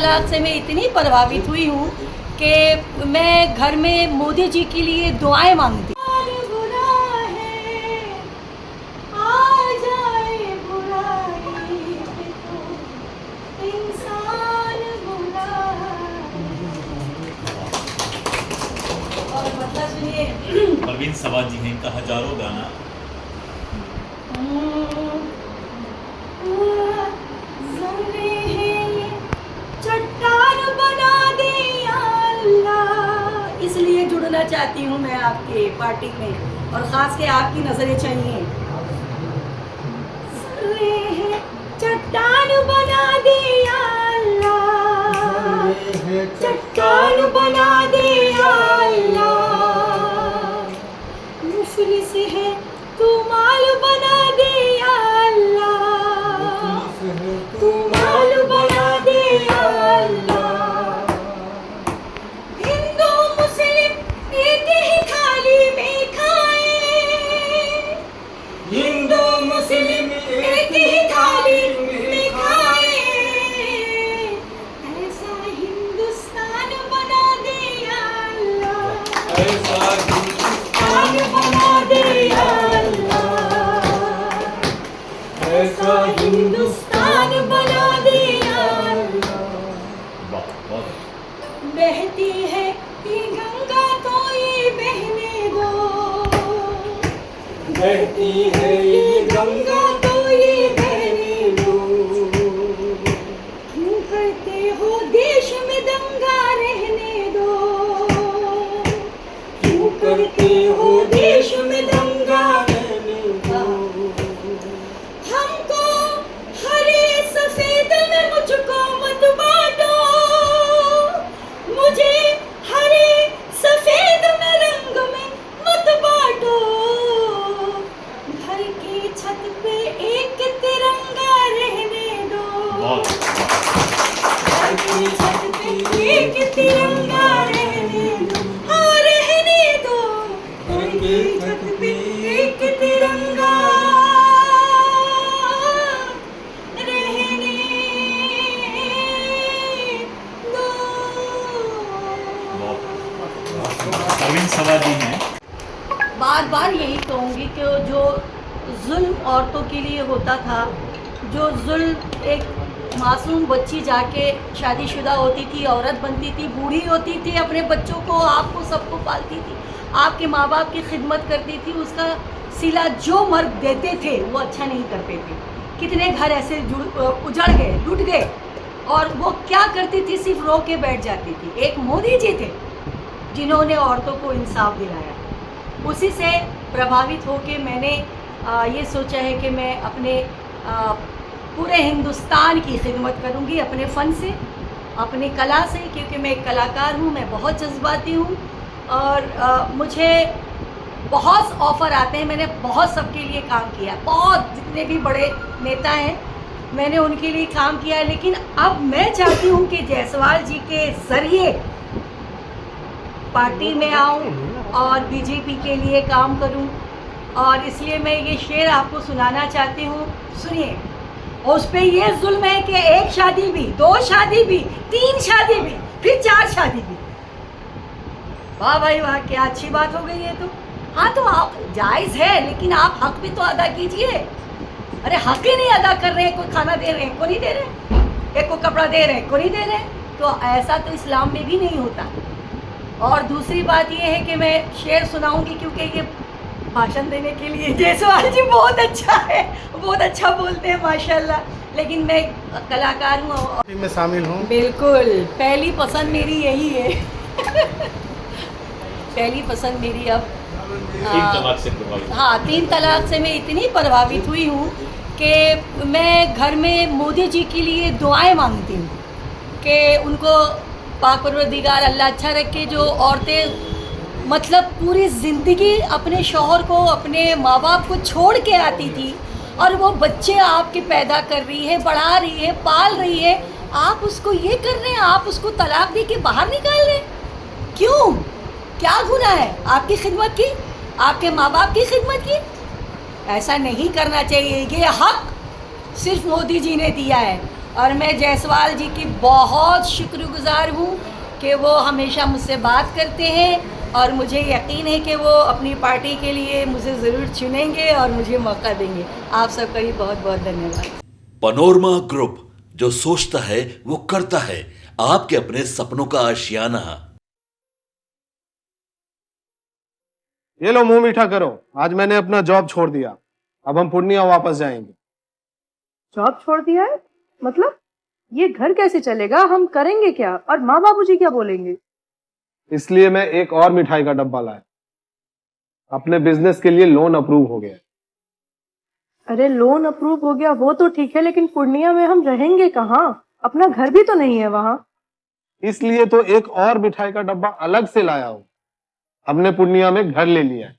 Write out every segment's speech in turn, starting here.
तलाक से मैं इतनी प्रभावित हुई हूँ कि मैं घर में मोदी जी के लिए दुआएं मांगती। और मतलब सुनिए, परवीन सवाद जी हैं का हजारों गाना। चट्टान बना दिया अल्लाह, इसलिए जुड़ना चाहती हूँ मैं आपके पार्टी में, और खास के आपकी नजरें चाहिए। चट्टान बना दिया अल्लाह, चट्टान बना दिया अल्लाह, मुफलिस है तू माल बना दिया अल्लाह, तू माल बना दिया अल्लाह। हिंदू मुस्लिम एक ही थाली में खाए, हिंदू मुस्लिम एक ही थाली में खाए, ऐसा हिंदुस्तान बना दिया अल्लाह, ऐसा हिंदुस्तान बना दिया अल्लाह, ऐसा हिंदुस्तान बना दिया अल्लाह। बहती है ये गंगा तो ये बहने दो, बहती है ये गंगा तो ये बहने दो, क्यों करते हो देश में दंगा रहने दो, क्यों करते हो देश में दंगा रहने दो। हमको हरे सफेद में मुझको मत बांटो, मुझे हरे सफेद में रंग में मत बांटो, घर की छत पे एक तिरंगा रहने दो, घर की छत पे एक तिरंगा रहने दो, हाँ रहने दो, घर की छत पे एक तिरंगा रहने दो। परवीन सवाद जी हैं। बार बार यही कहूँगी कि जो जुल्म औरतों के लिए होता था, जो जुल्म एक मासूम बच्ची जाके शादीशुदा होती थी, औरत बनती थी, बूढ़ी होती थी, अपने बच्चों को आपको सबको पालती थी, आपके माँ बाप की खिदमत करती थी, उसका सिला जो मर्द देते थे वो अच्छा नहीं करते थे। कितने घर ऐसे उजड़ गए, लुट गए, और वो क्या करती थी, सिर्फ रो के बैठ जाती थी। एक मोदी जी थे जिन्होंने औरतों को इंसाफ दिलाया। उसी से प्रभावित होकर मैंने ये सोचा है कि मैं अपने पूरे हिंदुस्तान की खिदमत करूंगी अपने फ़न से, अपनी कला से, क्योंकि मैं एक कलाकार हूँ, मैं बहुत जज्बाती हूँ, और मुझे बहुत ऑफ़र आते हैं। मैंने बहुत सबके लिए काम किया, बहुत जितने भी बड़े नेता हैं मैंने उनके लिए काम किया है, लेकिन अब मैं चाहती हूँ कि जायसवाल जी के ज़रिए पार्टी में आऊँ और बीजेपी के लिए काम करूँ, और इसलिए मैं ये शेर आपको सुनाना चाहती हूँ, सुनिए। उस पे ये जुल्म है कि एक शादी भी, दो शादी भी, तीन शादी भी, फिर चार शादी भी। वाह भाई वाह, क्या अच्छी बात हो गई है। तो हाँ, तो आप जायज़ है, लेकिन आप हक भी तो अदा कीजिए। अरे हक ही नहीं अदा कर रहे हैं, कोई खाना दे रहे हैं, को नहीं दे रहे, एक को कपड़ा दे रहे हैं, को नहीं दे रहे, तो ऐसा तो इस्लाम में भी नहीं होता। और दूसरी बात ये है कि मैं शेर सुनाऊंगी, क्योंकि ये भाषण देने के लिए जायसवाल जी बहुत अच्छा है, बहुत अच्छा बोलते हैं माशाल्लाह, लेकिन मैं कलाकार हूँ और मैं शामिल हूँ। बिल्कुल, पहली पसंद मेरी यही है। पहली पसंद मेरी अब 3 तलाक से प्रभावित। हाँ, 3 तलाक से मैं इतनी प्रभावित हुई हूँ कि मैं घर में मोदी जी के लिए दुआएं मांगती हूँ कि उनको पाक परवरदिगार अल्लाह अच्छा रखे। जो औरतें मतलब पूरी ज़िंदगी अपने शौहर को, अपने माँ बाप को छोड़ के आती थी, और वो बच्चे आपके पैदा कर रही है, बढ़ा रही है, पाल रही है, आप उसको ये कर रहे हैं, आप उसको तलाक दे के बाहर निकाल रहे हैं। क्यों? क्या गुनाह है आपकी खिदमत की, आपके माँ बाप की खिदमत की? ऐसा नहीं करना चाहिए। ये हक सिर्फ मोदी जी ने दिया है, और मैं जायसवाल जी की बहुत शुक्रगुजार हूँ कि वो हमेशा मुझसे बात करते हैं और मुझे यकीन है कि वो अपनी पार्टी के लिए मुझे ज़रूर चुनेंगे और मुझे मौका देंगे। आप सबका भी बहुत बहुत धन्यवाद। पनोरमा ग्रुप, जो सोचता है वो करता है। आपके अपने सपनों का आशियाना। ये लो मुंह मीठा करो, आज मैंने अपना जॉब छोड़ दिया। अब हम पूर्णिया वापस जाएंगे। जॉब छोड़ दिया है? मतलब ये घर कैसे चलेगा? हम करेंगे क्या? और माँ बाबूजी क्या बोलेंगे? इसलिए मैं एक और मिठाई का डब्बा लाया। अपने बिजनेस के लिए लोन अप्रूव हो गया। अरे लोन अप्रूव हो गया वो तो ठीक है, लेकिन पूर्णिया में हम रहेंगे कहाँ? अपना घर भी तो नहीं है वहां। इसलिए तो एक और मिठाई का डब्बा अलग से लाया हूं। हमने पूर्णिया में घर ले लिया है,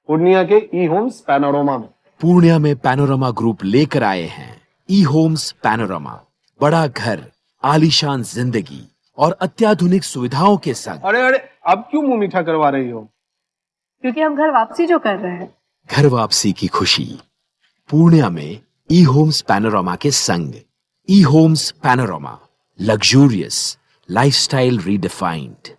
पूर्णिया के ई होम्स पैनोरमा में। पूर्णिया में पैनोरमा ग्रुप लेकर आए हैं ई होम्स पैनोरमा। बड़ा घर, आलीशान जिंदगी और अत्याधुनिक सुविधाओं के संग। अरे अरे, अब क्यों मुंह मीठा करवा रही हो? क्योंकि हम घर वापसी जो कर रहे हैं। घर वापसी की खुशी पूर्णिया में ई होम्स पैनोरमा के संग। ई Homes Panorama, luxurious lifestyle redefined.